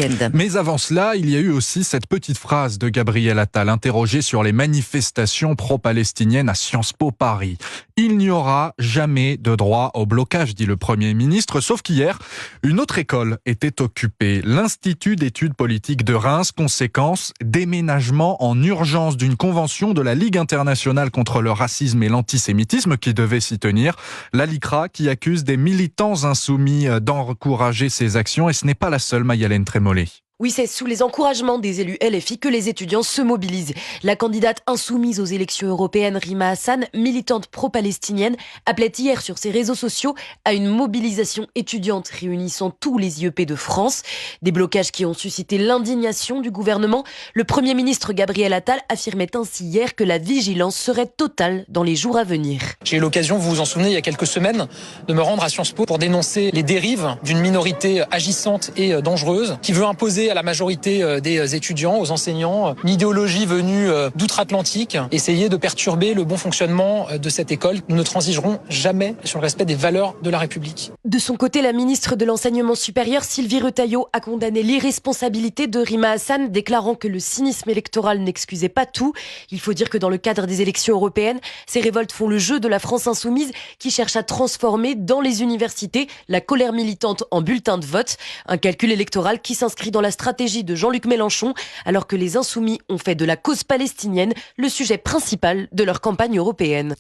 week-end. Mais avant cela, il y a eu aussi cette petite phrase de Gabriel Attal, interrogé sur les manifestations pro-palestiniennes à Sciences Po Paris. Il n'y aura jamais de droit au blocage, dit le Premier ministre, sauf qu'hier, une autre école était occupée, l'Institut d'études politiques de Reims. Conséquence, déménagement en urgence d'une convention de la Ligue internationale contre le racisme et l'antisémitisme qui devait s'y tenir. La LICRA qui accuse des militants insoumis d'encourager ces actions, et ce n'est pas la seule, Mayalène Trémollet. Oui, c'est sous les encouragements des élus LFI que les étudiants se mobilisent. La candidate insoumise aux élections européennes, Rima Hassan, militante pro-palestinienne, appelait hier sur ses réseaux sociaux à une mobilisation étudiante réunissant tous les IEP de France. Des blocages qui ont suscité l'indignation du gouvernement. Le Premier ministre Gabriel Attal affirmait ainsi hier que la vigilance serait totale dans les jours à venir. J'ai eu l'occasion, vous vous en souvenez, il y a quelques semaines, de me rendre à Sciences Po pour dénoncer les dérives d'une minorité agissante et dangereuse qui veut imposer à la majorité des étudiants, aux enseignants, une idéologie venue d'outre-Atlantique, essayer de perturber le bon fonctionnement de cette école. Nous ne transigerons jamais sur le respect des valeurs de la République. De son côté, la ministre de l'Enseignement supérieur, Sylvie Retailleau, a condamné l'irresponsabilité de Rima Hassan, déclarant que le cynisme électoral n'excusait pas tout. Il faut dire que dans le cadre des élections européennes, ces révoltes font le jeu de la France insoumise qui cherche à transformer dans les universités la colère militante en bulletin de vote. Un calcul électoral qui s'inscrit dans la stratégie de Jean-Luc Mélenchon, alors que les insoumis ont fait de la cause palestinienne le sujet principal de leur campagne européenne.